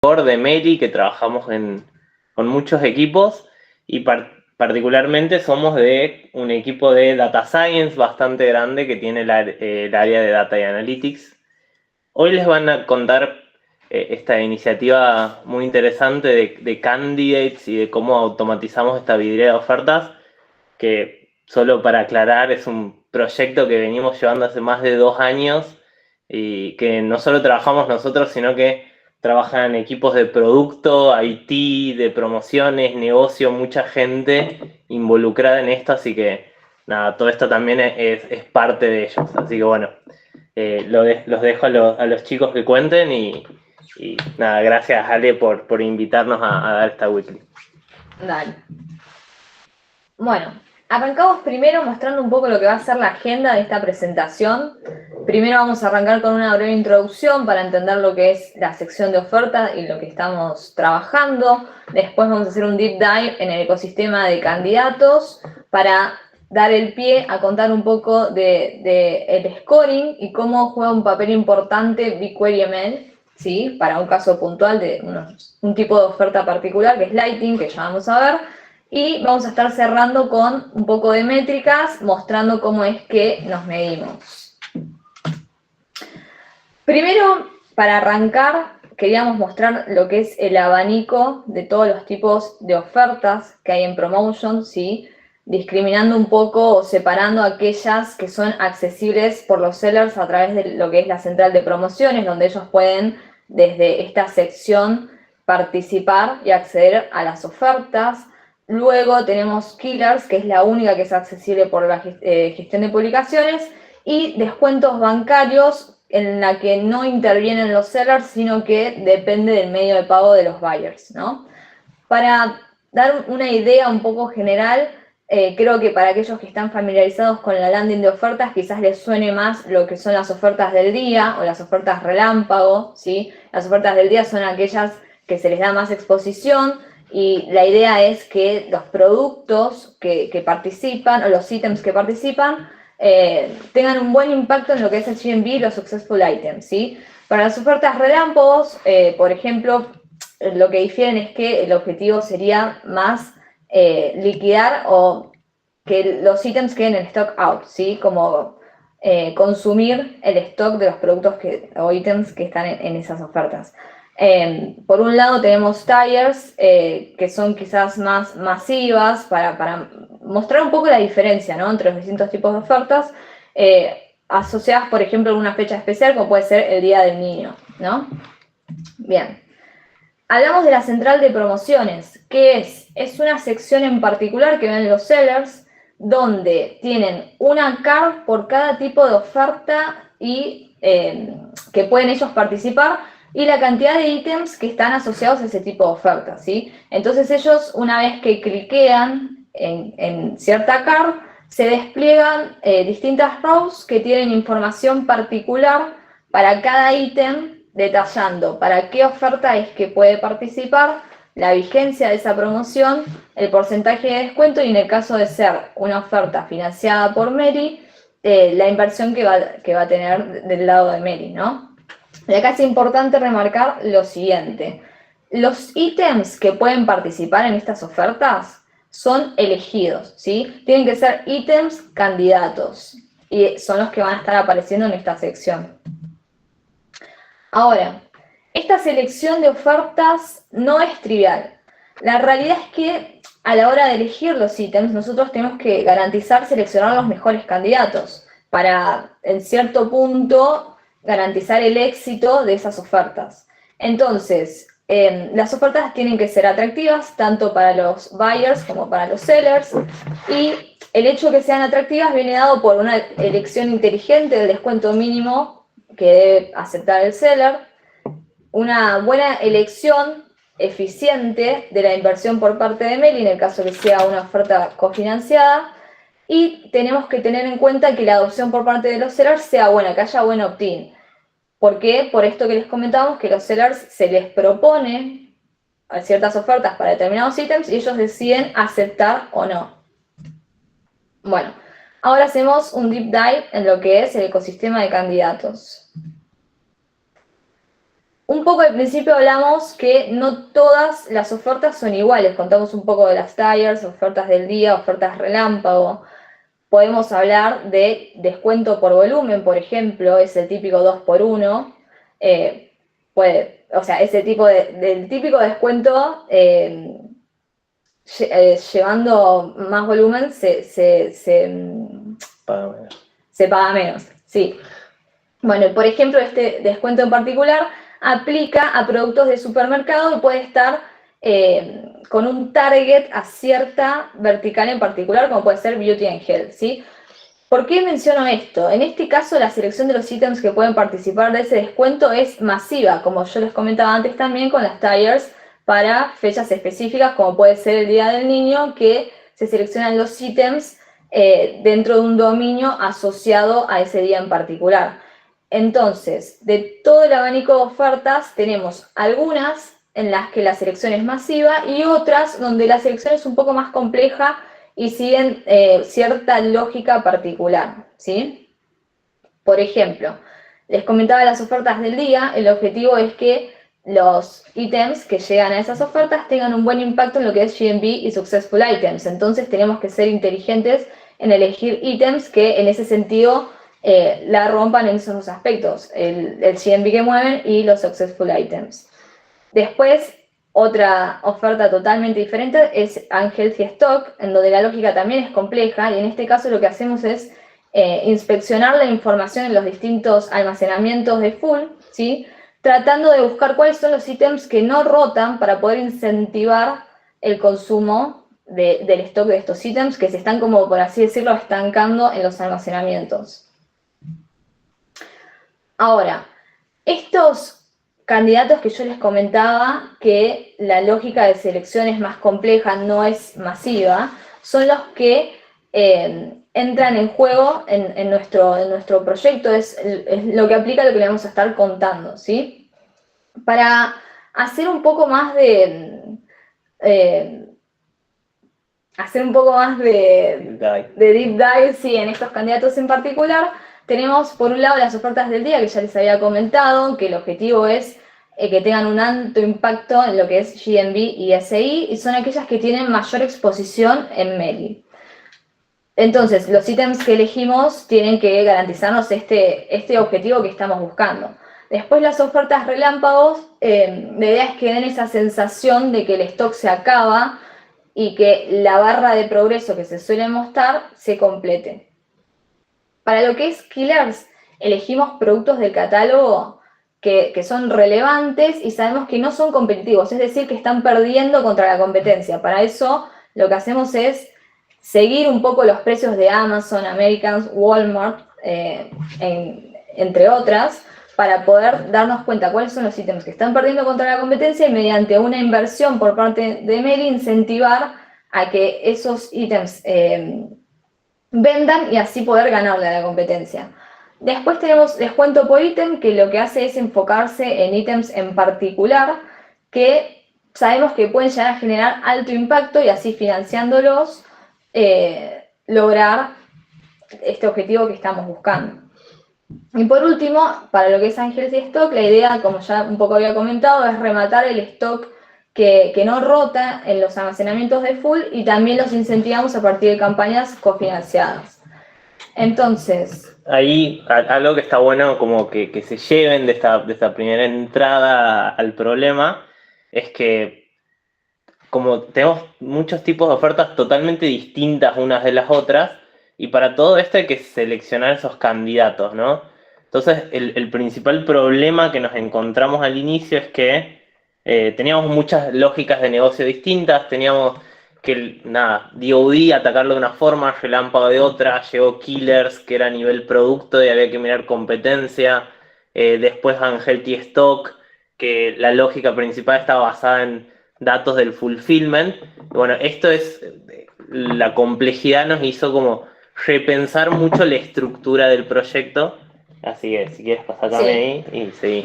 de Meli, que trabajamos con muchos equipos y particularmente somos de un equipo de Data Science bastante grande que tiene el área de Data y Analytics. Hoy les van a contar esta iniciativa muy interesante de candidates y de cómo automatizamos esta vidriera de ofertas, que solo para aclarar es un proyecto que venimos llevando hace más de 2 años y que no solo trabajamos nosotros, sino que trabajan equipos de producto, IT, de promociones, negocio, mucha gente involucrada en esto, así que nada, todo esto también es parte de ellos. Así que bueno, los dejo a los chicos que cuenten y nada, gracias Ale por invitarnos a dar esta weekly. Dale. Bueno, arrancamos primero mostrando un poco lo que va a ser la agenda de esta presentación. Primero vamos a arrancar con una breve introducción para entender lo que es la sección de oferta y lo que estamos trabajando. Después vamos a hacer un deep dive en el ecosistema de candidatos para dar el pie a contar un poco de el scoring y cómo juega un papel importante BigQuery ML, ¿sí? Para un caso puntual de un tipo de oferta particular que es Lighting, que ya vamos a ver. Y vamos a estar cerrando con un poco de métricas, mostrando cómo es que nos medimos. Primero, para arrancar, queríamos mostrar lo que es el abanico de todos los tipos de ofertas que hay en Promotion, ¿sí? Discriminando un poco o separando aquellas que son accesibles por los sellers a través de lo que es la central de promociones, donde ellos pueden, desde esta sección, participar y acceder a las ofertas. Luego tenemos Killers, que es la única que es accesible por la gestión de publicaciones, y descuentos bancarios, en la que no intervienen los sellers, sino que depende del medio de pago de los buyers, ¿no? Para dar una idea un poco general, creo que para aquellos que están familiarizados con la landing de ofertas, quizás les suene más lo que son las ofertas del día o las ofertas relámpago, ¿sí? Las ofertas del día son aquellas que se les da más exposición y la idea es que los productos que participan o los ítems que participan tengan un buen impacto en lo que es el GMV y los successful items, ¿sí? Para las ofertas relámpagos, por ejemplo, lo que difieren es que el objetivo sería más liquidar o que los ítems queden en stock out, ¿sí? Como consumir el stock de los productos o ítems que están en esas ofertas. Por un lado tenemos tires, que son quizás más masivas para mostrar un poco la diferencia, ¿no? Entre los distintos tipos de ofertas, asociadas, por ejemplo, a una fecha especial, como puede ser el Día del Niño, ¿no? Bien. Hablamos de la central de promociones, que es una sección en particular que ven los sellers, donde tienen una card por cada tipo de oferta y que pueden ellos participar y la cantidad de ítems que están asociados a ese tipo de ofertas, ¿sí? Entonces ellos, una vez que cliquean en cierta card, se despliegan distintas rows que tienen información particular para cada ítem, detallando para qué oferta es que puede participar, la vigencia de esa promoción, el porcentaje de descuento y en el caso de ser una oferta financiada por Meli, la inversión que va a tener del lado de Meli, ¿no? Y acá es importante remarcar lo siguiente. Los ítems que pueden participar en estas ofertas son elegidos, ¿sí? Tienen que ser ítems candidatos y son los que van a estar apareciendo en esta sección. Ahora, esta selección de ofertas no es trivial. La realidad es que a la hora de elegir los ítems, nosotros tenemos que garantizar seleccionar los mejores candidatos para, en cierto punto, garantizar el éxito de esas ofertas. Entonces, las ofertas tienen que ser atractivas tanto para los buyers como para los sellers y el hecho de que sean atractivas viene dado por una elección inteligente del descuento mínimo que debe aceptar el seller, una buena elección eficiente de la inversión por parte de Meli, en el caso que sea una oferta cofinanciada, y tenemos que tener en cuenta que la adopción por parte de los sellers sea buena, que haya buen opt-in. ¿Por qué? Por esto que les comentamos, que los sellers se les propone ciertas ofertas para determinados ítems y ellos deciden aceptar o no. Bueno, ahora hacemos un deep dive en lo que es el ecosistema de candidatos. un poco al principio hablamos que no todas las ofertas son iguales. Contamos un poco de las tires, ofertas del día, ofertas relámpago. Podemos hablar de descuento por volumen, por ejemplo, es el típico 2x1. Ese tipo del típico descuento, llevando más volumen, se paga menos. Sí. Bueno, por ejemplo, este descuento en particular aplica a productos de supermercado y puede estar con un target a cierta vertical en particular, como puede ser Beauty and Health, ¿sí? ¿Por qué menciono esto? En este caso, la selección de los ítems que pueden participar de ese descuento es masiva, como yo les comentaba antes también con las tires para fechas específicas, como puede ser el Día del Niño, que se seleccionan los ítems dentro de un dominio asociado a ese día en particular. Entonces, de todo el abanico de ofertas, tenemos algunas en las que la selección es masiva y otras donde la selección es un poco más compleja y siguen cierta lógica particular, ¿sí? Por ejemplo, les comentaba las ofertas del día, el objetivo es que los ítems que llegan a esas ofertas tengan un buen impacto en lo que es GMV y Successful Items. Entonces tenemos que ser inteligentes en elegir ítems que en ese sentido la rompan en esos dos aspectos, el GMV que mueven y los Successful Items. Después, otra oferta totalmente diferente es Unhealthy Stock, en donde la lógica también es compleja y en este caso lo que hacemos es inspeccionar la información en los distintos almacenamientos de full, ¿sí? Tratando de buscar cuáles son los ítems que no rotan para poder incentivar el consumo del stock de estos ítems que se están, como por así decirlo, estancando en los almacenamientos. Ahora, estos candidatos que yo les comentaba, que la lógica de selección es más compleja, no es masiva, son los que entran en juego en nuestro proyecto, es lo que aplica a lo que le vamos a estar contando, ¿sí? Para hacer un poco más de deep dive, sí, en estos candidatos en particular, tenemos por un lado las ofertas del día que ya les había comentado, que el objetivo es que tengan un alto impacto en lo que es GMV y SI, y son aquellas que tienen mayor exposición en Meli. Entonces, los ítems que elegimos tienen que garantizarnos este objetivo que estamos buscando. Después las ofertas relámpagos, la idea es que den esa sensación de que el stock se acaba y que la barra de progreso que se suele mostrar se complete. Para lo que es Killers, elegimos productos del catálogo que son relevantes y sabemos que no son competitivos, es decir, que están perdiendo contra la competencia. Para eso lo que hacemos es seguir un poco los precios de Amazon, Americans, Walmart, entre otras, para poder darnos cuenta cuáles son los ítems que están perdiendo contra la competencia y mediante una inversión por parte de Meli incentivar a que esos ítems vendan y así poder ganarle a la competencia. Después tenemos descuento por ítem, que lo que hace es enfocarse en ítems en particular que sabemos que pueden llegar a generar alto impacto y así financiándolos lograr este objetivo que estamos buscando. Y por último, para lo que es Unhealthy Stock, la idea, como ya un poco había comentado, es rematar el stock que no rota en los almacenamientos de full y también los incentivamos a partir de campañas cofinanciadas. Entonces, ahí algo que está bueno como que se lleven de esta primera entrada al problema es que como tenemos muchos tipos de ofertas totalmente distintas unas de las otras, y para todo esto hay que seleccionar esos candidatos, ¿no? Entonces, el principal problema que nos encontramos al inicio es que teníamos muchas lógicas de negocio distintas, teníamos que, DoD atacarlo de una forma, Relámpago de otra, llegó Killers, que era a nivel producto y había que mirar competencia, después Unhealthy Stock, que la lógica principal estaba basada en datos del fulfillment. Bueno, la complejidad nos hizo como repensar mucho la estructura del proyecto, así que si quieres pasarme ahí y seguí.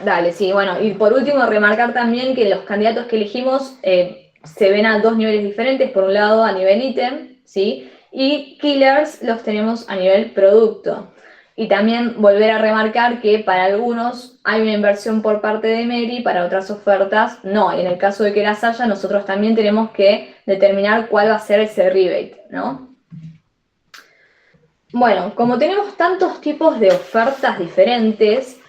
Dale, sí, bueno, y por último remarcar también que los candidatos que elegimos se ven a dos niveles diferentes, por un lado a nivel ítem, ¿sí? Y Killers los tenemos a nivel producto. Y también volver a remarcar que para algunos hay una inversión por parte de Meli, para otras ofertas no. Y en el caso de que las haya, nosotros también tenemos que determinar cuál va a ser ese rebate, ¿no? Bueno, como tenemos tantos tipos de ofertas diferentes,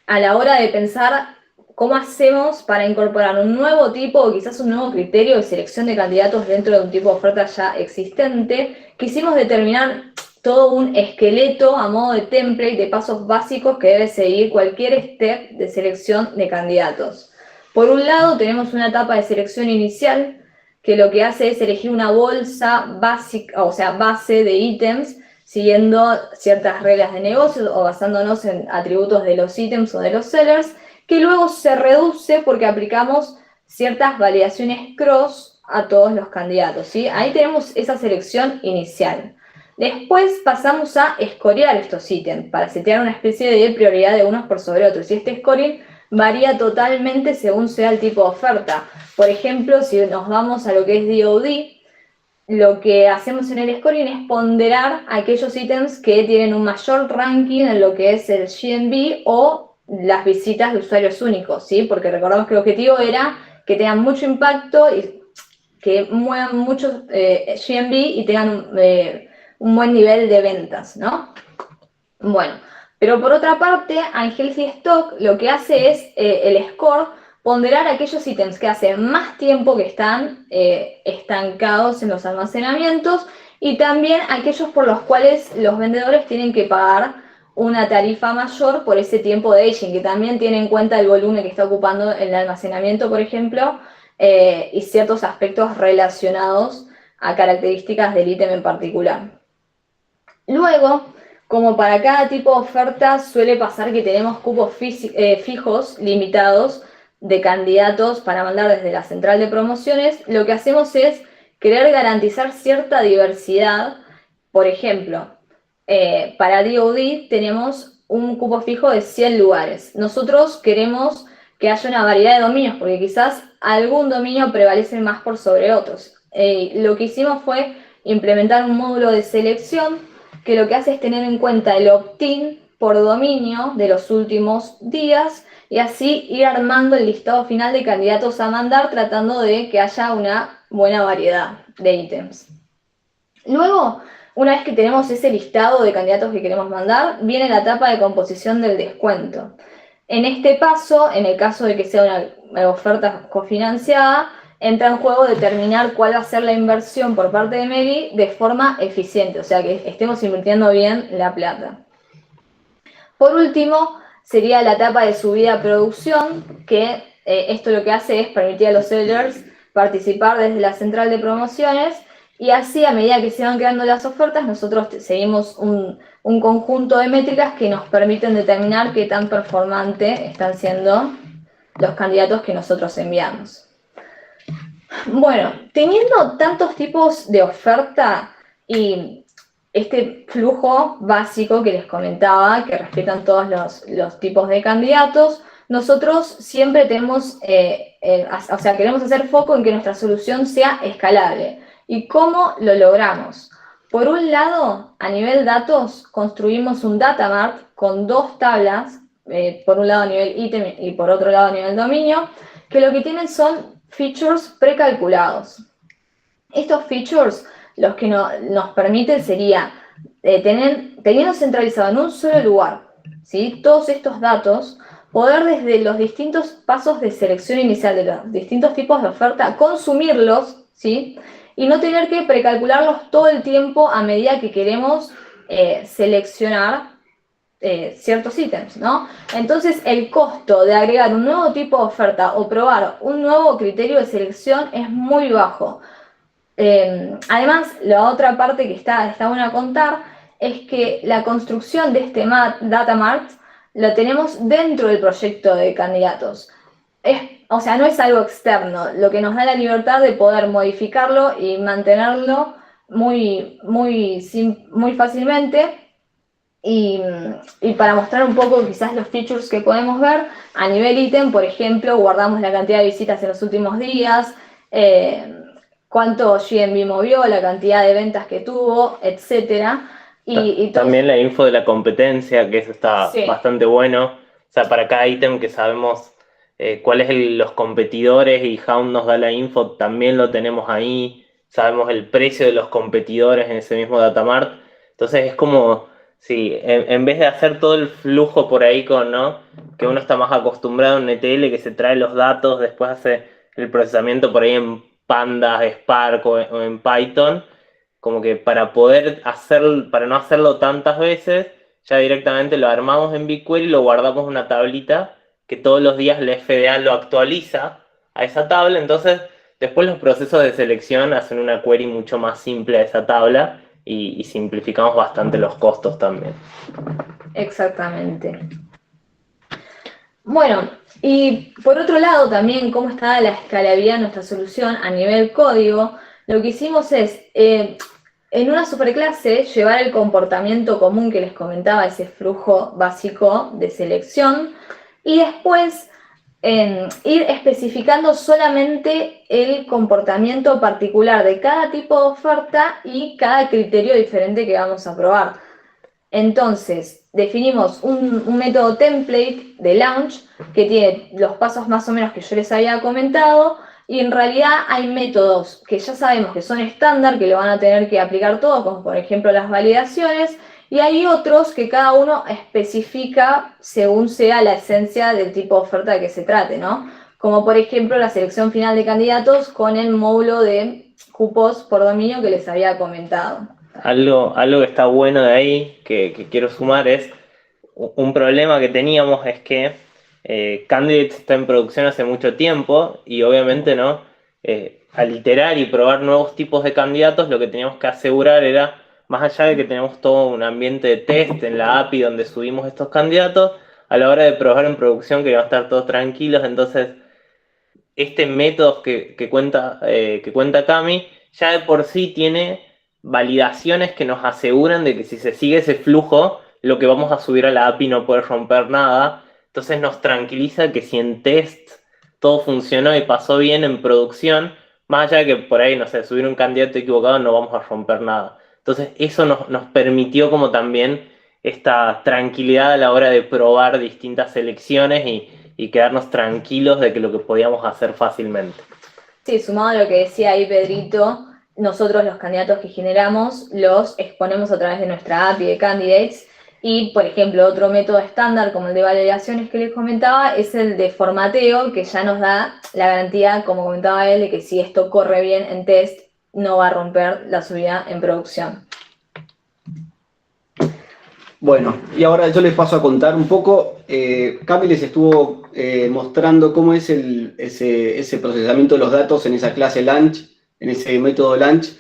a la hora de pensar cómo hacemos para incorporar un nuevo tipo o quizás un nuevo criterio de selección de candidatos dentro de un tipo de oferta ya existente, quisimos determinar todo un esqueleto a modo de template de pasos básicos que debe seguir cualquier step de selección de candidatos. Por un lado tenemos una etapa de selección inicial que lo que hace es elegir una bolsa básica, o sea, base de ítems siguiendo ciertas reglas de negocio o basándonos en atributos de los ítems o de los sellers, que luego se reduce porque aplicamos ciertas validaciones cross a todos los candidatos, ¿sí? Ahí tenemos esa selección inicial. Después pasamos a escorear estos ítems para setear una especie de prioridad de unos por sobre otros. Y este scoring varía totalmente según sea el tipo de oferta. Por ejemplo, si nos vamos a lo que es DoD, lo que hacemos en el scoring es ponderar aquellos ítems que tienen un mayor ranking en lo que es el GMV o las visitas de usuarios únicos, ¿sí? Porque recordamos que el objetivo era que tengan mucho impacto y que muevan mucho GMV y tengan un buen nivel de ventas, ¿no? Bueno, pero por otra parte, Unhealthy Stock lo que hace es el score ponderar aquellos ítems que hace más tiempo que están estancados en los almacenamientos y también aquellos por los cuales los vendedores tienen que pagar una tarifa mayor por ese tiempo de aging, que también tiene en cuenta el volumen que está ocupando el almacenamiento, por ejemplo, y ciertos aspectos relacionados a características del ítem en particular. Luego, como para cada tipo de oferta suele pasar que tenemos cupos fijos, limitados, de candidatos para mandar desde la central de promociones, lo que hacemos es querer garantizar cierta diversidad. Por ejemplo, para DoD tenemos un cupo fijo de 100 lugares. Nosotros queremos que haya una variedad de dominios, porque quizás algún dominio prevalece más por sobre otros. Lo que hicimos fue implementar un módulo de selección que lo que hace es tener en cuenta el opt-in por dominio de los últimos días y así ir armando el listado final de candidatos a mandar, tratando de que haya una buena variedad de ítems. Luego, una vez que tenemos ese listado de candidatos que queremos mandar, viene la etapa de composición del descuento. En este paso, en el caso de que sea una oferta cofinanciada, entra en juego determinar cuál va a ser la inversión por parte de Meli de forma eficiente, o sea que estemos invirtiendo bien la plata. Por último, sería la etapa de subida a producción, que esto lo que hace es permitir a los sellers participar desde la central de promociones y así a medida que se van creando las ofertas, nosotros seguimos un conjunto de métricas que nos permiten determinar qué tan performante están siendo los candidatos que nosotros enviamos. Bueno, teniendo tantos tipos de oferta y este flujo básico que les comentaba, que respetan todos los tipos de candidatos, nosotros siempre tenemos, queremos hacer foco en que nuestra solución sea escalable. ¿Y cómo lo logramos? Por un lado, a nivel datos, construimos un data mart con dos tablas, por un lado a nivel ítem y por otro lado a nivel dominio, que lo que tienen son features precalculados. Estos features los que nos permiten sería teniendo centralizado en un solo lugar, ¿sí?, todos estos datos, poder desde los distintos pasos de selección inicial de los distintos tipos de oferta, consumirlos, ¿sí?, y no tener que precalcularlos todo el tiempo a medida que queremos seleccionar ciertos ítems, ¿no? Entonces el costo de agregar un nuevo tipo de oferta o probar un nuevo criterio de selección es muy bajo. Además, la otra parte que está bueno a contar es que la construcción de este Data Mart lo tenemos dentro del proyecto de candidatos. O sea, no es algo externo, lo que nos da la libertad de poder modificarlo y mantenerlo muy fácilmente. Y para mostrar un poco quizás los features que podemos ver, a nivel ítem, por ejemplo, guardamos la cantidad de visitas en los últimos días, cuánto GMV movió, la cantidad de ventas que tuvo, etc. También la info de la competencia, que eso está Sí. bastante bueno. O sea, para cada ítem que sabemos cuáles los competidores y Hound nos da la info, también lo tenemos ahí. Sabemos el precio de los competidores en ese mismo datamart. Entonces es como, sí, en vez de hacer todo el flujo por ahí ¿no? Que uno está más acostumbrado en ETL, que se trae los datos, después hace el procesamiento por ahí en Pandas, Spark o en Python, como que para no hacerlo tantas veces, ya directamente lo armamos en BigQuery y lo guardamos en una tablita que todos los días la FDA lo actualiza a esa tabla. Entonces después los procesos de selección hacen una query mucho más simple a esa tabla y simplificamos bastante los costos también. Exactamente. Bueno, y por otro lado también cómo está la escalabilidad de nuestra solución a nivel código. Lo que hicimos es, en una superclase, llevar el comportamiento común que les comentaba, ese flujo básico de selección, y después ir especificando solamente el comportamiento particular de cada tipo de oferta y cada criterio diferente que vamos a probar. Entonces, definimos un método template de launch que tiene los pasos más o menos que yo les había comentado, y en realidad hay métodos que ya sabemos que son estándar, que lo van a tener que aplicar todos, como por ejemplo las validaciones, y hay otros que cada uno especifica según sea la esencia del tipo de oferta de que se trate, ¿no? Como por ejemplo la selección final de candidatos con el módulo de cupos por dominio que les había comentado. Algo que está bueno de ahí, que quiero sumar, es un problema que teníamos es que Candidate está en producción hace mucho tiempo y obviamente no, al iterar y probar nuevos tipos de candidatos, lo que teníamos que asegurar era, más allá de que tenemos todo un ambiente de test en la API donde subimos estos candidatos, a la hora de probar en producción queríamos estar todos tranquilos. Entonces este método que cuenta Cami ya de por sí tiene validaciones que nos aseguran de que si se sigue ese flujo, lo que vamos a subir a la API no puede romper nada. Entonces nos tranquiliza que si en test todo funcionó y pasó bien en producción, más allá de que por ahí, no sé, subir un candidato equivocado, no vamos a romper nada. Entonces eso nos permitió como también esta tranquilidad a la hora de probar distintas selecciones y quedarnos tranquilos de que lo que podíamos hacer fácilmente. Sí, sumado a lo que decía ahí Pedrito, nosotros los candidatos que generamos los exponemos a través de nuestra API de Candidates, y por ejemplo otro método estándar como el de validaciones que les comentaba es el de formateo, que ya nos da la garantía, como comentaba él, de que si esto corre bien en test no va a romper la subida en producción. Bueno, y ahora yo les paso a contar un poco. Cami les estuvo mostrando cómo es ese procesamiento de los datos en esa clase Launch, en ese método Launch,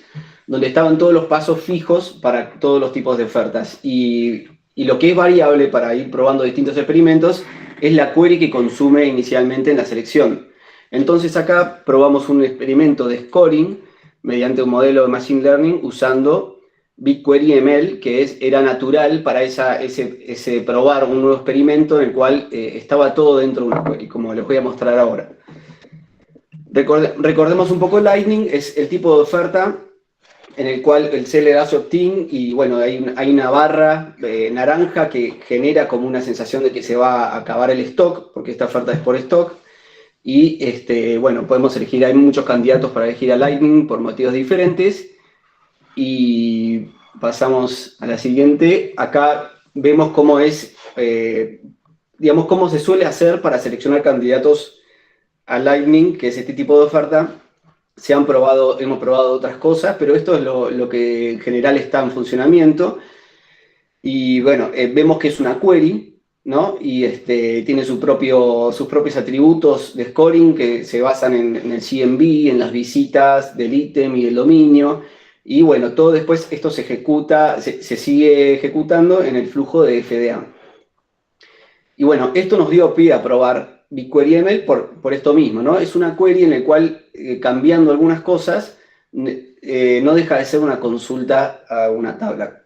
donde estaban todos los pasos fijos para todos los tipos de ofertas. Y lo que es variable para ir probando distintos experimentos es la query que consume inicialmente en la selección. Entonces acá probamos un experimento de scoring mediante un modelo de Machine Learning usando BigQuery ML, que era natural para ese probar un nuevo experimento en el cual estaba todo dentro de una query, como les voy a mostrar ahora. Recordemos un poco Lightning, es el tipo de oferta en el cual el seller hace opt-in y bueno, hay una barra naranja que genera como una sensación de que se va a acabar el stock, porque esta oferta es por stock. Y bueno, podemos elegir, hay muchos candidatos para elegir a Lightning por motivos diferentes. Y pasamos a la siguiente. Acá vemos cómo es, digamos, cómo se suele hacer para seleccionar candidatos a Lightning, que es este tipo de oferta. Hemos probado otras cosas, pero esto es lo que en general está en funcionamiento. Y bueno, vemos que es una query, ¿no? Y tiene sus propios atributos de scoring que se basan en el CMV, en las visitas del ítem y del dominio. Y bueno, todo después esto se ejecuta, se sigue ejecutando en el flujo de FDA. Y bueno, esto nos dio pie a probar BigQuery ML por esto mismo, ¿no? Es una query en la cual, cambiando algunas cosas, no deja de ser una consulta a una tabla.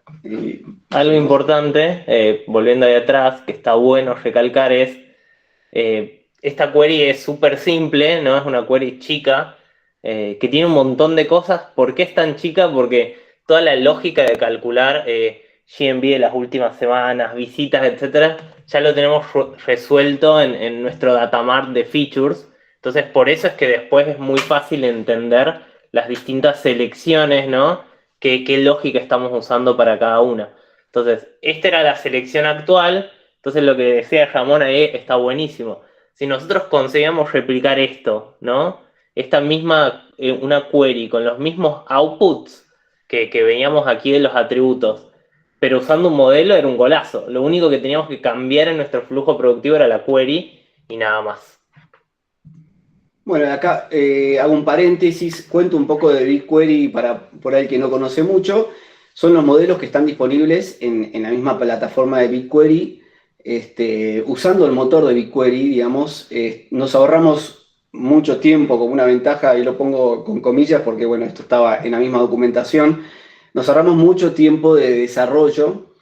Algo importante, volviendo ahí atrás, que está bueno recalcar es, esta query es súper simple, no es una query chica, que tiene un montón de cosas. ¿Por qué es tan chica? Porque toda la lógica de calcular GMV de las últimas semanas, visitas, etcétera, ya lo tenemos resuelto en nuestro datamart de features. Entonces, por eso es que después es muy fácil entender las distintas selecciones, ¿no? ¿Qué lógica estamos usando para cada una? Entonces, esta era la selección actual. Entonces, lo que decía Ramón ahí está buenísimo. Si nosotros conseguíamos replicar esto, ¿no? Esta misma, una query con los mismos outputs que veíamos aquí de los atributos, pero usando un modelo, era un golazo. Lo único que teníamos que cambiar en nuestro flujo productivo era la query y nada más. Bueno, acá hago un paréntesis, cuento un poco de BigQuery para por ahí que no conoce mucho. Son los modelos que están disponibles en la misma plataforma de BigQuery. Usando el motor de BigQuery, digamos, nos ahorramos mucho tiempo como una ventaja, y lo pongo con comillas porque, bueno, esto estaba en la misma documentación. Nos ahorramos mucho tiempo de desarrollo,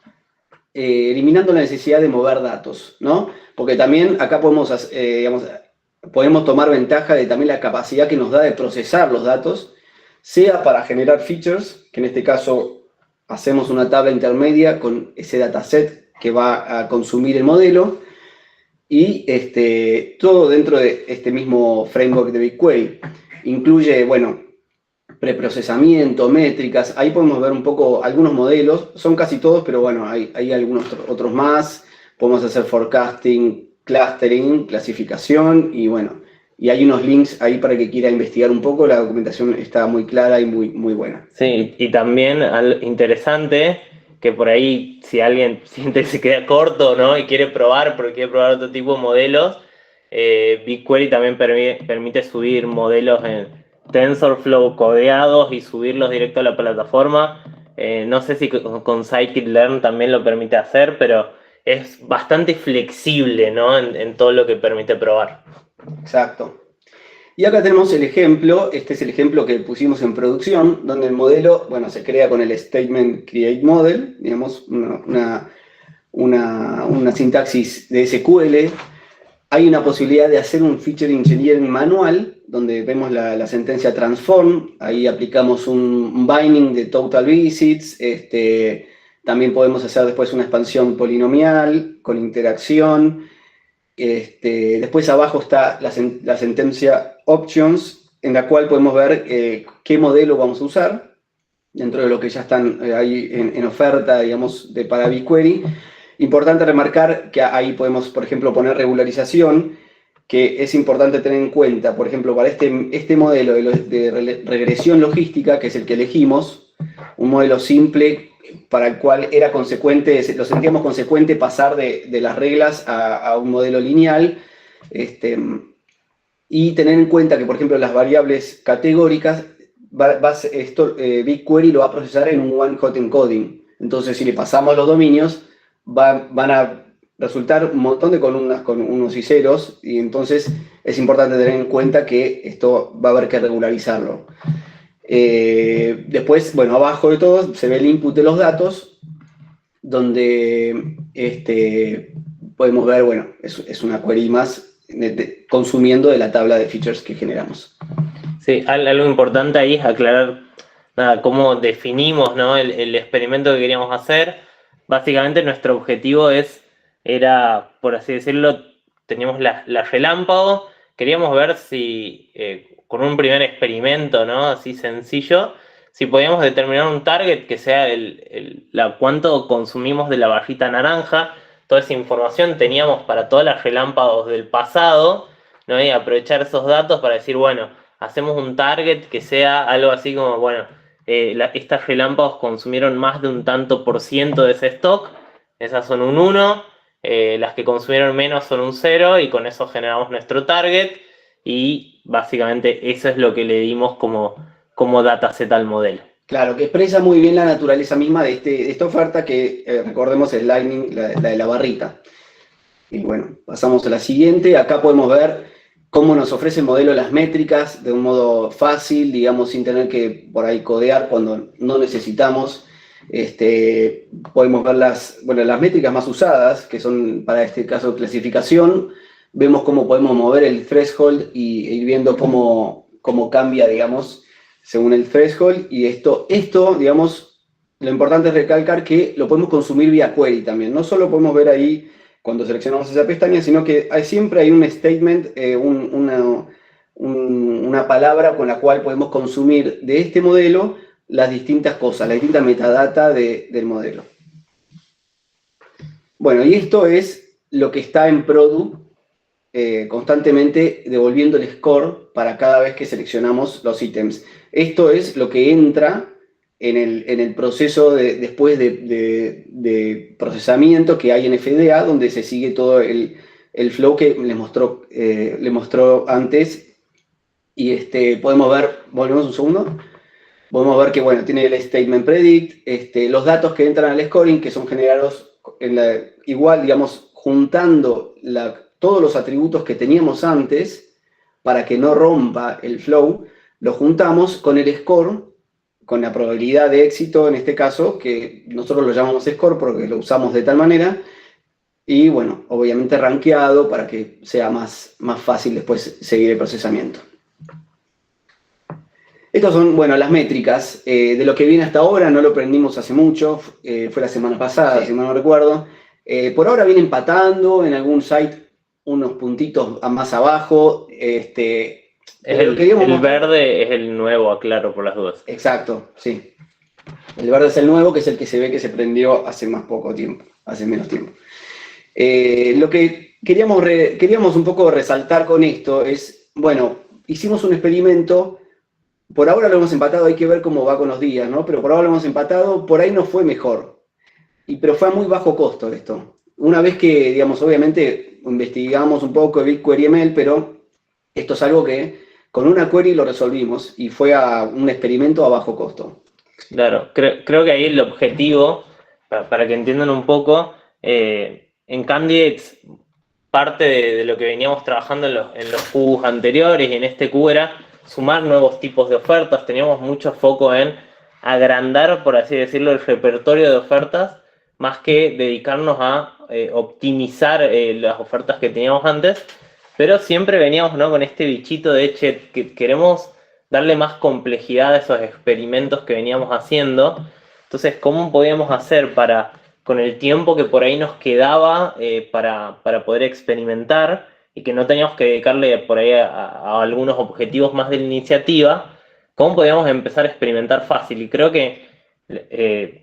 eliminando la necesidad de mover datos, ¿no? Porque también acá podemos, digamos, podemos tomar ventaja de también la capacidad que nos da de procesar los datos, sea para generar features, que en este caso hacemos una tabla intermedia con ese dataset que va a consumir el modelo, y todo dentro de este mismo framework de BigQuery. Incluye, bueno, preprocesamiento, métricas, ahí podemos ver un poco algunos modelos, son casi todos, pero bueno, hay algunos otros más. Podemos hacer forecasting, clustering, clasificación, y bueno, y hay unos links ahí para que quiera investigar un poco. La documentación está muy clara y muy, muy buena. Sí, y también interesante que por ahí, si alguien siente que se queda corto, ¿no? Y quiere probar, porque quiere probar otro tipo de modelos, BigQuery también permite subir modelos en TensorFlow codeados y subirlos directo a la plataforma. No sé si con Scikit-learn también lo permite hacer, pero es bastante flexible, ¿no? En todo lo que permite probar. Exacto. Y acá tenemos el ejemplo, este es el ejemplo que pusimos en producción, donde el modelo, bueno, se crea con el statement create model, digamos, una sintaxis de SQL. Hay una posibilidad de hacer un feature engineering manual, donde vemos la sentencia transform, ahí aplicamos un binding de total visits, también podemos hacer después una expansión polinomial con interacción. Después abajo está la sentencia options, en la cual podemos ver qué modelo vamos a usar, dentro de lo que ya están ahí en oferta, digamos, para BigQuery. Importante remarcar que ahí podemos, por ejemplo, poner regularización, que es importante tener en cuenta, por ejemplo, para este modelo de regresión logística, que es el que elegimos, un modelo simple para el cual era consecuente, lo sentíamos consecuente pasar de las reglas a un modelo lineal, y tener en cuenta que, por ejemplo, las variables categóricas, BigQuery lo va a procesar en un one-hot encoding. Entonces, si le pasamos los dominios, van a resultar un montón de columnas con unos y ceros, y entonces es importante tener en cuenta que esto va a haber que regularizarlo. Después, bueno, abajo de todo se ve el input de los datos, donde podemos ver, bueno, es una query más consumiendo de la tabla de features que generamos. Sí, algo importante ahí es aclarar cómo definimos, ¿no? el experimento que queríamos hacer. Básicamente nuestro objetivo era, por así decirlo, teníamos la relámpago, queríamos ver si con un primer experimento, ¿no? Así sencillo, si podíamos determinar un target que sea cuánto consumimos de la barrita naranja. Toda esa información teníamos para todas las relámpagos del pasado, ¿no? Y aprovechar esos datos para decir, bueno, hacemos un target que sea algo así como, bueno, estas relámpagos consumieron más de un tanto por ciento de ese stock, esas son un 1, las que consumieron menos son un 0, y con eso generamos nuestro target, y básicamente eso es lo que le dimos como dataset al modelo. Claro, que expresa muy bien la naturaleza misma de esta oferta, que recordemos es Lightning, la de la barrita. Y bueno, pasamos a la siguiente. Acá podemos ver cómo nos ofrece el modelo las métricas de un modo fácil, digamos, sin tener que por ahí codear cuando no necesitamos. Podemos ver las métricas más usadas, que son para este caso clasificación. Vemos cómo podemos mover el threshold y ir viendo cómo cambia, digamos, según el threshold. Y esto, digamos, lo importante es recalcar que lo podemos consumir vía query también. No solo podemos ver ahí cuando seleccionamos esa pestaña, sino que siempre hay un statement, una palabra con la cual podemos consumir de este modelo las distintas cosas, la distinta metadata del modelo. Bueno, y esto es lo que está en Product, constantemente devolviendo el score para cada vez que seleccionamos los ítems. Esto es lo que entra en el proceso después de procesamiento que hay en FDA, donde se sigue todo el flow que les mostró antes. Y podemos ver, volvemos un segundo, podemos ver que bueno, tiene el statement predict, los datos que entran al scoring, que son generados igual, digamos, juntando todos los atributos que teníamos antes, para que no rompa el flow, lo juntamos con el score, con la probabilidad de éxito en este caso, que nosotros lo llamamos score porque lo usamos de tal manera, y bueno, obviamente rankeado para que sea más fácil después seguir el procesamiento. Estas son, bueno, las métricas de lo que viene hasta ahora. No lo aprendimos hace mucho, fue la semana pasada, Sí. si mal no recuerdo. Por ahora viene empatando en algún site unos puntitos más abajo. El verde es el nuevo, aclaro por las dudas. Exacto, sí. El verde es el nuevo, que es el que se ve que se prendió hace más poco tiempo, hace menos tiempo. Lo que queríamos un poco resaltar con esto es, bueno, hicimos un experimento. Por ahora lo hemos empatado, hay que ver cómo va con los días, ¿no? Pero por ahora lo hemos empatado, por ahí no fue mejor. Pero fue a muy bajo costo esto. Una vez que, digamos, obviamente investigamos un poco de BigQuery ML, pero esto es algo que con una query lo resolvimos y fue a un experimento a bajo costo. Claro, creo que ahí el objetivo, para que entiendan un poco, en Candidates, parte de lo que veníamos trabajando en los Qs anteriores y en este Q era sumar nuevos tipos de ofertas. Teníamos mucho foco en agrandar, por así decirlo, el repertorio de ofertas, más que dedicarnos a optimizar las ofertas que teníamos antes, pero siempre veníamos, ¿no?, con este bichito de, che, que queremos darle más complejidad a esos experimentos que veníamos haciendo. Entonces, ¿cómo podíamos hacer para, con el tiempo que por ahí nos quedaba para poder experimentar y que no teníamos que dedicarle por ahí a algunos objetivos más de la iniciativa, cómo podíamos empezar a experimentar fácil? Y creo que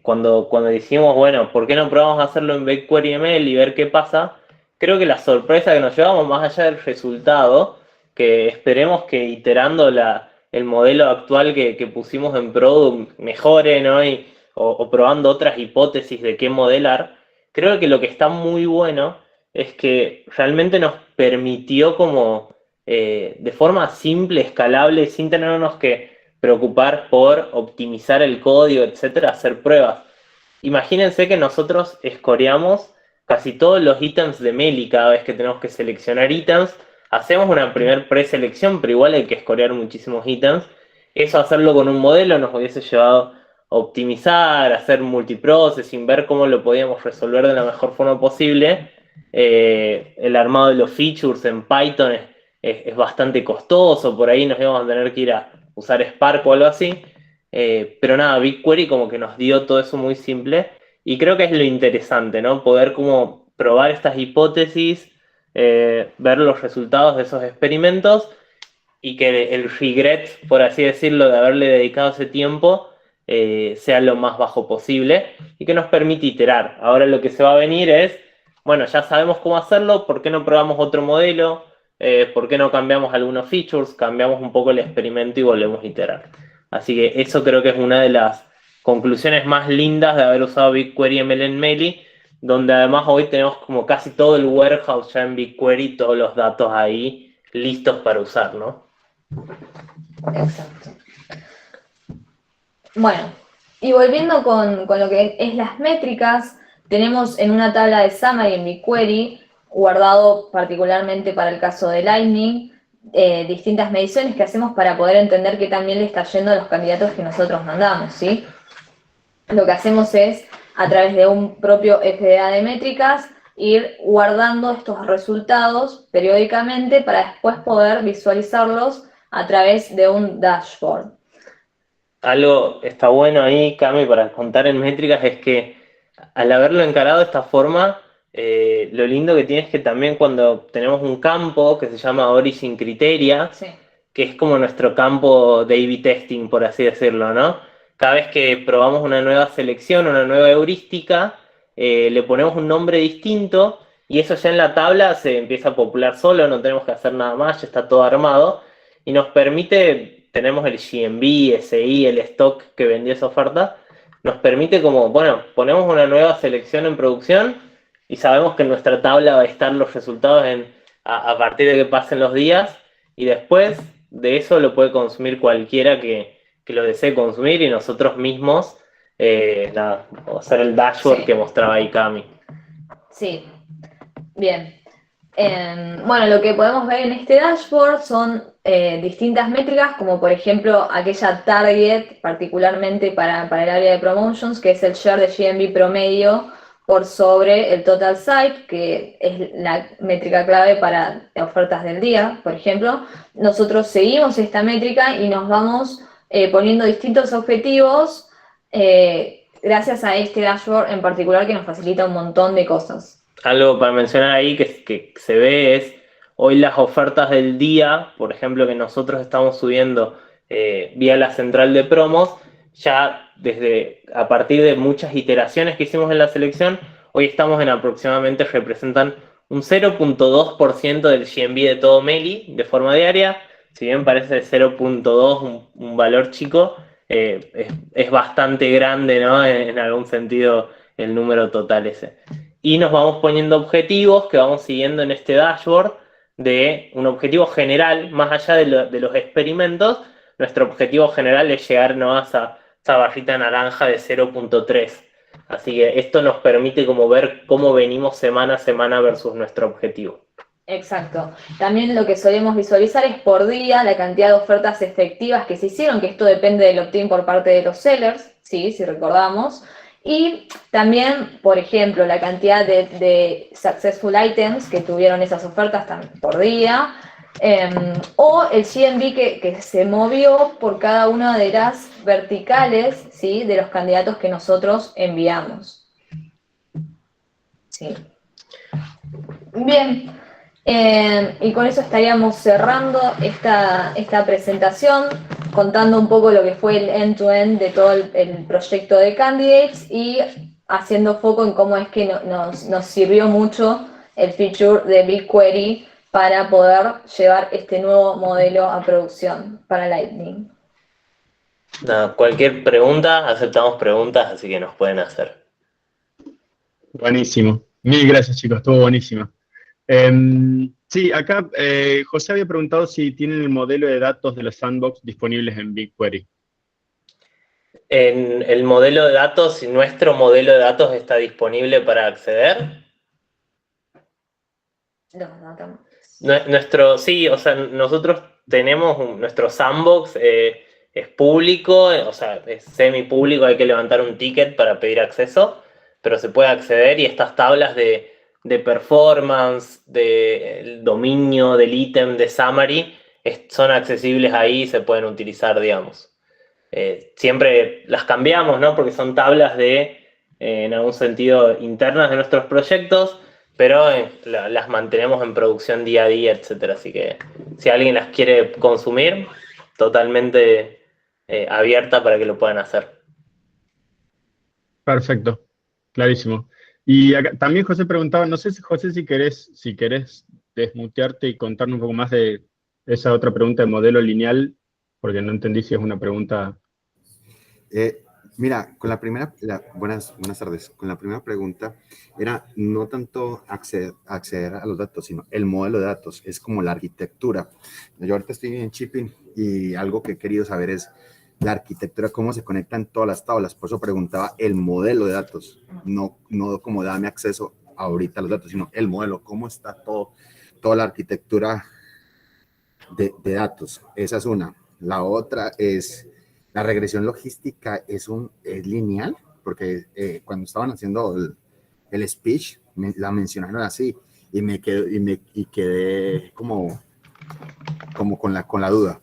cuando decimos, bueno, ¿por qué no probamos a hacerlo en BigQuery ML y ver qué pasa? Creo que la sorpresa que nos llevamos, más allá del resultado, que esperemos que iterando el modelo actual que pusimos en Product mejore, ¿no? O probando otras hipótesis de qué modelar, creo que lo que está muy bueno es que realmente nos permitió como de forma simple, escalable, sin tenernos que preocupar por optimizar el código, etcétera, hacer pruebas. Imagínense que nosotros escoreamos casi todos los ítems de Meli cada vez que tenemos que seleccionar ítems. Hacemos una primer preselección, pero igual hay que escorear muchísimos ítems. Eso, hacerlo con un modelo, nos hubiese llevado a optimizar, hacer multiprocessing, ver cómo lo podíamos resolver de la mejor forma posible. El armado de los features en Python es bastante costoso, por ahí nos íbamos a tener que ir a usar Spark o algo así. Pero nada, BigQuery como que nos dio todo eso muy simple. Y creo que es lo interesante, ¿no? Poder como probar estas hipótesis, ver los resultados de esos experimentos y que el regret, por así decirlo, de haberle dedicado ese tiempo sea lo más bajo posible y que nos permite iterar. Ahora lo que se va a venir es, bueno, ya sabemos cómo hacerlo, ¿por qué no probamos otro modelo? ¿Por qué no cambiamos algunos features? Cambiamos un poco el experimento y volvemos a iterar. Así que eso creo que es una de las conclusiones más lindas de haber usado BigQuery ML en Meli, donde además hoy tenemos como casi todo el warehouse ya en BigQuery, todos los datos ahí listos para usar, ¿no? Exacto. Bueno, y volviendo con lo que es las métricas, tenemos en una tabla de summary en BigQuery, guardado particularmente para el caso de Lightning, distintas mediciones que hacemos para poder entender qué también le está yendo a los candidatos que nosotros mandamos, ¿sí? Lo que hacemos es, a través de un propio FDA de métricas, ir guardando estos resultados periódicamente para después poder visualizarlos a través de un dashboard. Algo está bueno ahí, Cami, para contar en métricas es que al haberlo encarado de esta forma, lo lindo que tiene es que también cuando tenemos un campo que se llama Origin Criteria, Sí, que es como nuestro campo de A/B testing, por así decirlo, ¿no? Cada vez que probamos una nueva selección, una nueva heurística, le ponemos un nombre distinto y eso ya en la tabla se empieza a popular solo, no tenemos que hacer nada más, ya está todo armado y nos permite, tenemos el GMB, SI, el stock que vendió esa oferta, nos permite como, bueno, ponemos una nueva selección en producción y sabemos que en nuestra tabla va a estar los resultados a partir de que pasen los días y después de eso lo puede consumir cualquiera que lo desee consumir y nosotros mismos, nada, hacer el dashboard sí, que mostraba ahí Cami. sí. Bien. Bueno, lo que podemos ver en este dashboard son distintas métricas, como por ejemplo aquella target, particularmente para el área de promotions, que es el share de GMV promedio por sobre el total site, que es la métrica clave para ofertas del día, por ejemplo. Nosotros seguimos esta métrica y nos vamos poniendo distintos objetivos gracias a este dashboard en particular que nos facilita un montón de cosas. Algo para mencionar ahí que se ve es hoy las ofertas del día, por ejemplo, que nosotros estamos subiendo vía la central de promos, ya desde a partir de muchas iteraciones que hicimos en la selección, hoy estamos en aproximadamente, representan un 0,2% del GMV de todo Meli de forma diaria. Si bien parece 0,2 un valor chico, es bastante grande, ¿no? En algún sentido el número total ese y nos vamos poniendo objetivos que vamos siguiendo en este dashboard de un objetivo general, más allá de los experimentos, nuestro objetivo general es llegar, ¿no?, a esa barrita naranja de 0,3. Así que esto nos permite como ver cómo venimos semana a semana versus nuestro objetivo. Exacto. También lo que solemos visualizar es por día la cantidad de ofertas efectivas que se hicieron, que esto depende del opt-in por parte de los sellers, ¿sí? Si recordamos. Y también, por ejemplo, la cantidad de successful items que tuvieron esas ofertas por día, o el GMV que se movió por cada una de las verticales, ¿sí?, de los candidatos que nosotros enviamos. Sí. Bien, y con eso estaríamos cerrando esta presentación, contando un poco lo que fue el end-to-end de todo el proyecto de Candidates y haciendo foco en cómo es que nos sirvió mucho el feature de BigQuery para poder llevar este nuevo modelo a producción para Lightning. Nada, cualquier pregunta, aceptamos preguntas, así que nos pueden hacer. Buenísimo. Mil gracias, chicos. Estuvo buenísimo. Sí, acá José había preguntado si tienen el modelo de datos de los sandbox disponibles en BigQuery. En el modelo de datos, si nuestro modelo de datos está disponible para acceder. Sí, o sea, nosotros tenemos nuestro sandbox, es público, o sea, es semipúblico, hay que levantar un ticket para pedir acceso, pero se puede acceder y estas tablas de performance, del dominio, del ítem, de summary, son accesibles ahí y se pueden utilizar, digamos. Siempre las cambiamos, ¿no? Porque son tablas en algún sentido, internas de nuestros proyectos, pero las mantenemos en producción día a día, etcétera. Así que si alguien las quiere consumir, totalmente abierta para que lo puedan hacer. Perfecto, clarísimo. Y acá, también José preguntaba, no sé, José, si querés desmutearte y contarnos un poco más de esa otra pregunta de modelo lineal, porque no entendí si es una pregunta. Mira, con la primera, buenas tardes. Con la primera pregunta era no tanto acceder a los datos, sino el modelo de datos, es como la arquitectura. Yo ahorita estoy en shipping y algo que he querido saber es la arquitectura, cómo se conectan todas las tablas. Por eso preguntaba el modelo de datos, no como dame acceso ahorita a los datos, sino el modelo, cómo está toda la arquitectura de datos. Esa es una. La otra es la regresión logística es lineal, porque cuando estaban haciendo el speech, la mencionaron así, y quedé como con la duda.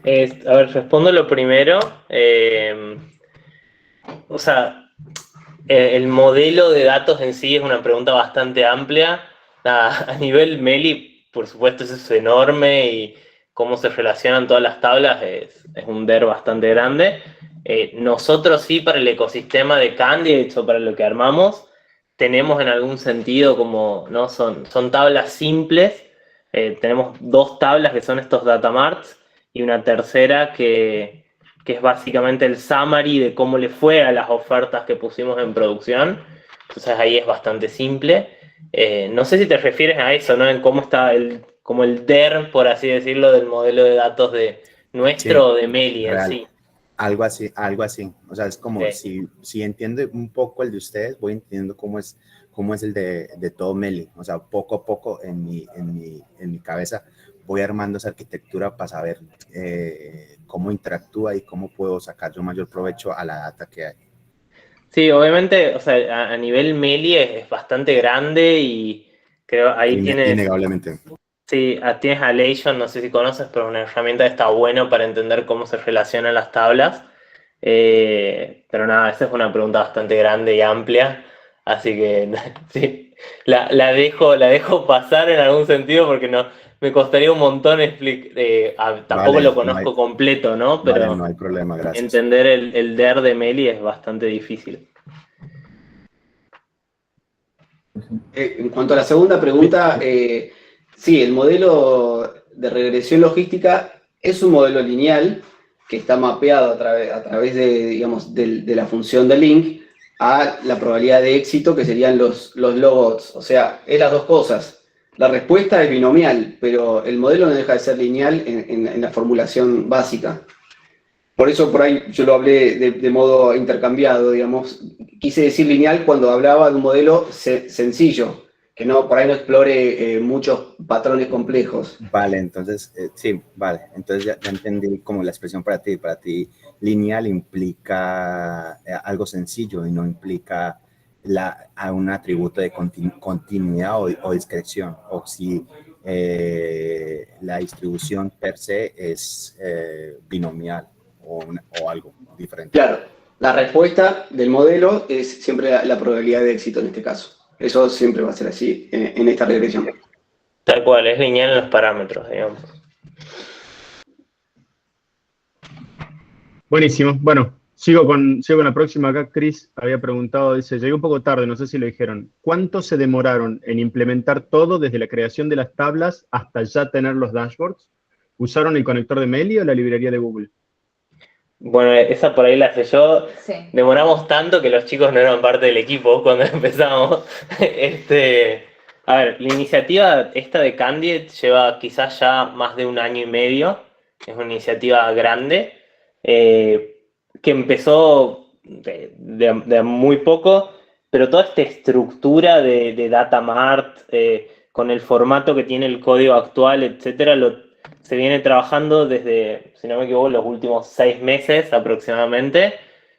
A ver, respondo lo primero. O sea, el modelo de datos en sí es una pregunta bastante amplia. A nivel Meli, por supuesto, eso es enorme y cómo se relacionan todas las tablas es un DER bastante grande. Nosotros sí, para el ecosistema de Candidates o para lo que armamos, tenemos en algún sentido como, ¿no? Son tablas simples. Tenemos 2 tablas que son estos data marts y una tercera que es básicamente el summary de cómo le fue a las ofertas que pusimos en producción. Entonces ahí es bastante simple. No sé si te refieres a eso, ¿no? En cómo está como el DER, por así decirlo, del modelo de datos de nuestro Sí, o de Meli en real. sí. Algo así, algo así. O sea, es como Sí. si entiendo un poco el de ustedes, voy entendiendo cómo es el de todo Meli. O sea, poco a poco en mi cabeza voy armando esa arquitectura para saber cómo interactúa y cómo puedo sacar yo mayor provecho a la data que hay. Sí, obviamente, o sea, a nivel Meli es bastante grande y creo ahí tienes. Innegablemente. Sí, tienes Alation, no sé si conoces, pero una herramienta que está bueno para entender cómo se relacionan las tablas. Pero nada, esa es una pregunta bastante grande y amplia, así que sí, la dejo pasar en algún sentido porque no, me costaría un montón explicar. Tampoco lo Vale, no hay, conozco completo, ¿no? vale, no Pero hay problema, gracias. entender el DER de Meli es bastante difícil. En cuanto a la segunda pregunta, sí, el modelo de regresión logística es un modelo lineal que está mapeado a través de, digamos, de la función de link a la probabilidad de éxito que serían los logots. O sea, es las dos cosas. La respuesta es binomial, pero el modelo no deja de ser lineal en la formulación básica. Por eso por ahí yo lo hablé de modo intercambiado, digamos. Quise decir lineal cuando hablaba de un modelo sencillo, que no, por ahí no explore muchos patrones complejos. Vale, entonces, sí, vale. Entonces ya entendí como la expresión para ti. Para ti, lineal implica algo sencillo y no implica a un atributo de continuidad o discreción. O si la distribución per se es binomial o algo diferente. Claro, la respuesta del modelo es siempre la probabilidad de éxito en este caso. Eso siempre va a ser así en esta regresión. Tal cual, es lineal en los parámetros, digamos. Buenísimo. Bueno, sigo con la próxima. Acá Chris había preguntado, dice, llegué un poco tarde, no sé si lo dijeron. ¿Cuánto se demoraron en implementar todo desde la creación de las tablas hasta ya tener los dashboards? ¿Usaron el conector de Meli o la librería de Google? Bueno, esa por ahí la sé yo. Sí. Demoramos tanto que los chicos no eran parte del equipo cuando empezamos. A ver, la iniciativa esta de Candid lleva quizás ya más de 1 año y medio. Es una iniciativa grande que empezó de muy poco, pero toda esta estructura de Data Mart, con el formato que tiene el código actual, etcétera, se viene trabajando desde, si no me equivoco, los últimos 6 meses aproximadamente.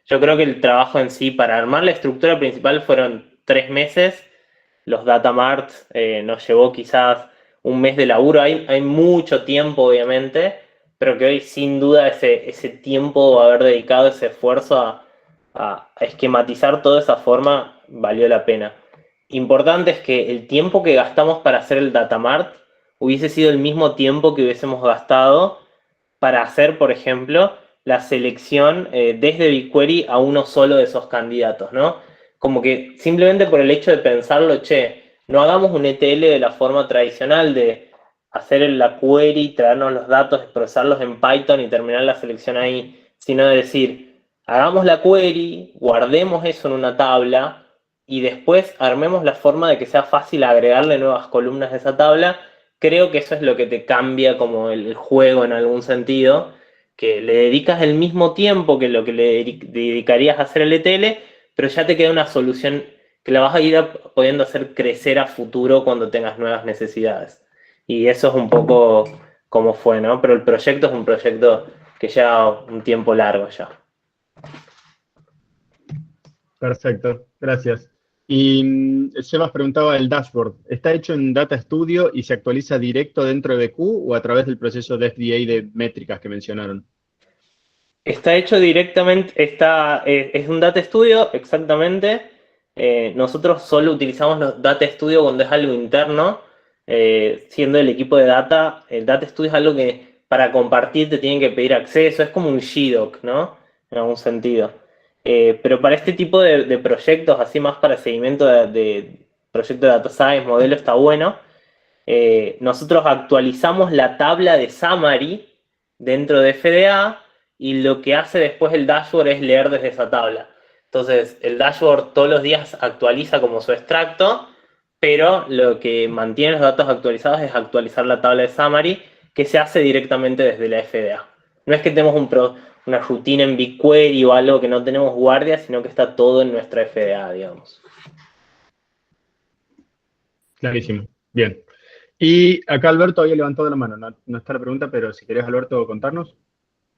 Yo creo que el trabajo en sí para armar la estructura principal fueron 3 meses. Los data marts nos llevó quizás 1 mes de laburo. Hay mucho tiempo, obviamente, pero que hoy sin duda ese tiempo, haber dedicado ese esfuerzo a esquematizar toda esa forma, valió la pena. Importante es que el tiempo que gastamos para hacer el datamart hubiese sido el mismo tiempo que hubiésemos gastado para hacer, por ejemplo, la selección desde BigQuery a uno solo de esos candidatos, ¿no? Como que simplemente por el hecho de pensarlo, che, no hagamos un ETL de la forma tradicional de hacer la query, traernos los datos, procesarlos en Python y terminar la selección ahí, sino de decir, hagamos la query, guardemos eso en una tabla y después armemos la forma de que sea fácil agregarle nuevas columnas de esa tabla. Creo que eso es lo que te cambia como el juego en algún sentido, que le dedicas el mismo tiempo que lo que le dedicarías a hacer el ETL, pero ya te queda una solución que la vas a ir pudiendo hacer crecer a futuro cuando tengas nuevas necesidades. Y eso es un poco como fue, ¿no? Pero el proyecto es un proyecto que lleva un tiempo largo ya. Perfecto, gracias. Y Sebas preguntaba el dashboard. ¿Está hecho en Data Studio y se actualiza directo dentro de BQ o a través del proceso de FDA de métricas que mencionaron? Está hecho directamente, es un Data Studio, exactamente. Nosotros solo utilizamos los Data Studio cuando es algo interno, siendo el equipo de data. El Data Studio es algo que para compartir te tienen que pedir acceso, es como un GDoc, ¿no? En algún sentido. Pero para este tipo de proyectos, así más para seguimiento de proyectos de Data Science, modelo, está bueno. Nosotros actualizamos la tabla de summary dentro de FDA y lo que hace después el dashboard es leer desde esa tabla. Entonces, el dashboard todos los días actualiza como su extracto, pero lo que mantiene los datos actualizados es actualizar la tabla de summary, que se hace directamente desde la FDA. No es que tenemos una rutina en BigQuery o algo que no tenemos guardia, sino que está todo en nuestra FDA, digamos. Clarísimo. Bien. Y acá Alberto había levantado la mano. No está la pregunta, pero si querés, Alberto, contarnos.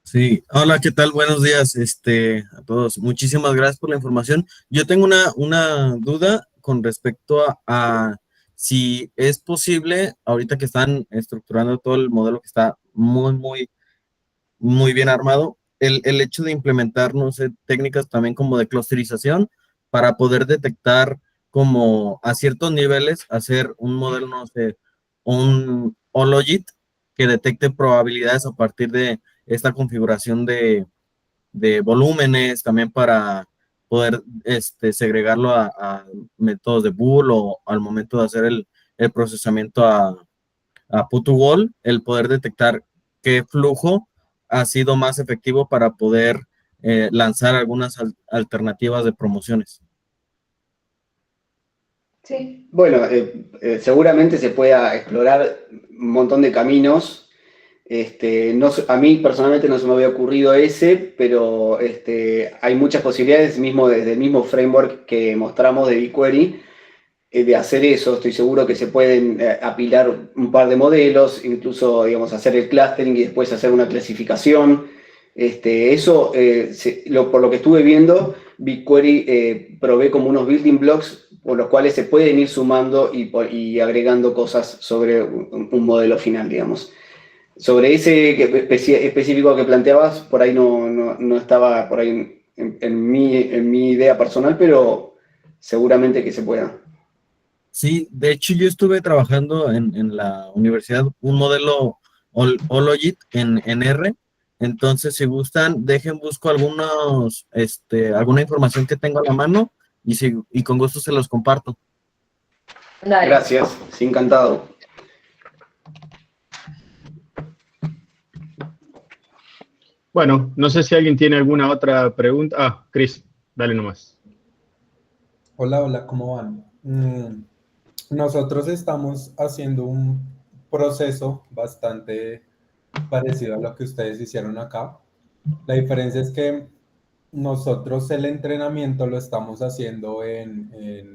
Sí, hola, ¿qué tal? Buenos días, a todos. Muchísimas gracias por la información. Yo tengo una duda con respecto a si es posible, ahorita que están estructurando todo el modelo que está muy bien armado, el hecho de implementar, no sé, técnicas también como de clusterización para poder detectar como a ciertos niveles, hacer un modelo, no sé, un Hologit que detecte probabilidades a partir de esta configuración de volúmenes, también para poder segregarlo a métodos de Boole o al momento de hacer el procesamiento a Put2Wall, el poder detectar qué flujo ha sido más efectivo para poder lanzar algunas alternativas de promociones. Sí. Bueno, seguramente se pueda explorar un montón de caminos. A mí personalmente no se me había ocurrido ese, pero hay muchas posibilidades, mismo desde el mismo framework que mostramos de BigQuery, de hacer eso. Estoy seguro que se pueden apilar un par de modelos, incluso, digamos, hacer el clustering y después hacer una clasificación. Eso, por lo que estuve viendo, BigQuery provee como unos building blocks por los cuales se pueden ir sumando y agregando cosas sobre un modelo final, digamos. Sobre ese específico que planteabas, por ahí no estaba por ahí en mi idea personal, pero seguramente que se pueda. Sí, de hecho yo estuve trabajando en la universidad un modelo Hologit en R. Entonces, si gustan, busco alguna información que tengo a la mano y con gusto se los comparto. Dale. Gracias, sí, encantado. Bueno, no sé si alguien tiene alguna otra pregunta. Ah, Chris, dale nomás. Hola, ¿cómo van? Nosotros estamos haciendo un proceso bastante parecido a lo que ustedes hicieron acá. La diferencia es que nosotros el entrenamiento lo estamos haciendo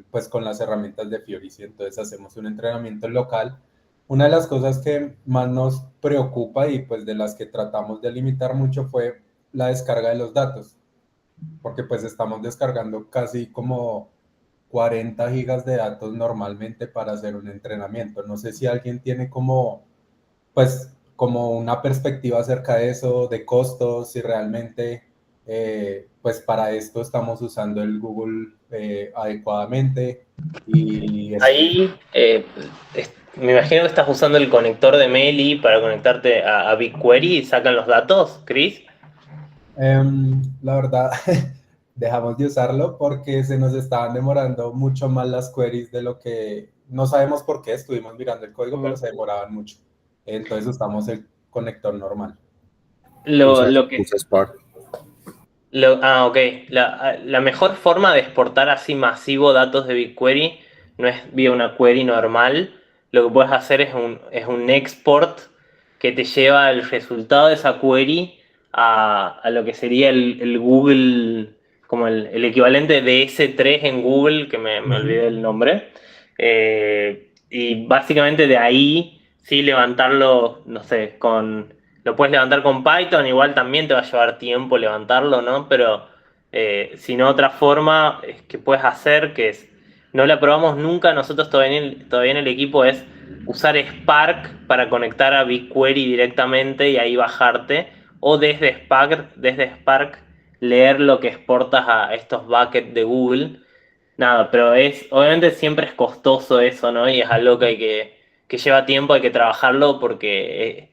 pues con las herramientas de Fiori, entonces hacemos un entrenamiento local. Una de las cosas que más nos preocupa y pues de las que tratamos de limitar mucho fue la descarga de los datos, porque pues estamos descargando casi como 40 gigas de datos normalmente para hacer un entrenamiento. No sé si alguien tiene pues, como una perspectiva acerca de eso, de costos, si realmente, pues para esto estamos usando el Google adecuadamente. Ahí me imagino que estás usando el conector de Meli para conectarte a BigQuery y sacan los datos, Chris. La verdad, dejamos de usarlo porque se nos estaban demorando mucho más las queries de lo que, no sabemos por qué, estuvimos mirando el código, pero se demoraban mucho. Entonces usamos el conector normal. Usa Spark. Ok. La mejor forma de exportar así masivo datos de BigQuery no es vía una query normal. Lo que puedes hacer es un export que te lleva el resultado de esa query a lo que sería el Google, como el equivalente de S3 en Google, que me olvidé el nombre. Y básicamente de ahí sí levantarlo, no sé, lo puedes levantar con Python, igual también te va a llevar tiempo levantarlo, ¿no? Pero si no, otra forma que puedes hacer, que es no la probamos nunca. Nosotros todavía en el equipo es usar Spark para conectar a BigQuery directamente y ahí bajarte, o desde Spark leer lo que exportas a estos buckets de Google. Nada, pero obviamente siempre es costoso eso, ¿no? Y es algo que lleva tiempo, hay que trabajarlo porque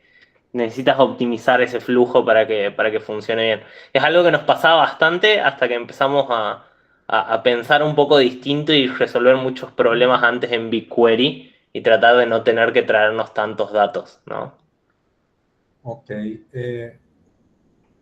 necesitas optimizar ese flujo para que funcione bien. Es algo que nos pasaba bastante hasta que empezamos a pensar un poco distinto y resolver muchos problemas antes en BigQuery y tratar de no tener que traernos tantos datos, ¿no? Ok.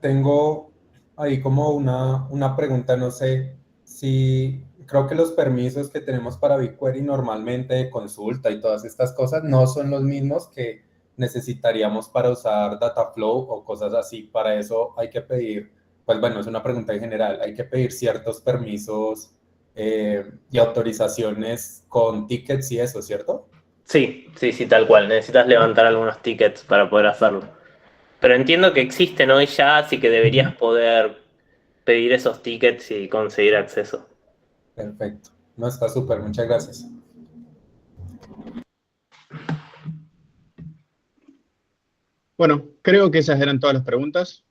Tengo ahí como una pregunta, no sé si creo que los permisos que tenemos para BigQuery normalmente de consulta y todas estas cosas no son los mismos que necesitaríamos para usar Dataflow o cosas así. Para eso hay que pedir, pues bueno, es una pregunta en general, hay que pedir ciertos permisos y autorizaciones con tickets y eso, ¿cierto? Sí, tal cual. Necesitas levantar algunos tickets para poder hacerlo. Pero entiendo que existen hoy ya, así que deberías poder pedir esos tickets y conseguir acceso. Perfecto. No, está súper, muchas gracias. Bueno, creo que esas eran todas las preguntas.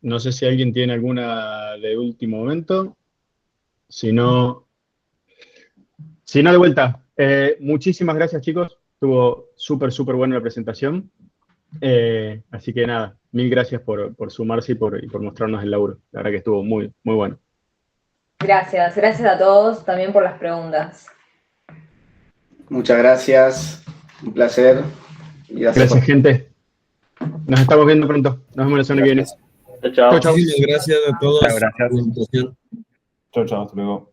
No sé si alguien tiene alguna de último momento. Si no, de vuelta. Muchísimas gracias, chicos. Estuvo súper buena la presentación. Así que nada, mil gracias por sumarse y por mostrarnos el laburo. La verdad que estuvo muy bueno. Gracias a todos también por las preguntas. Muchas gracias, un placer. Y Gracias, gente. Nos estamos viendo pronto. Nos vemos la semana que viene. Chao. Chau. Muchísimas gracias a todos. Gracias. por la invitación. Chao, hasta luego.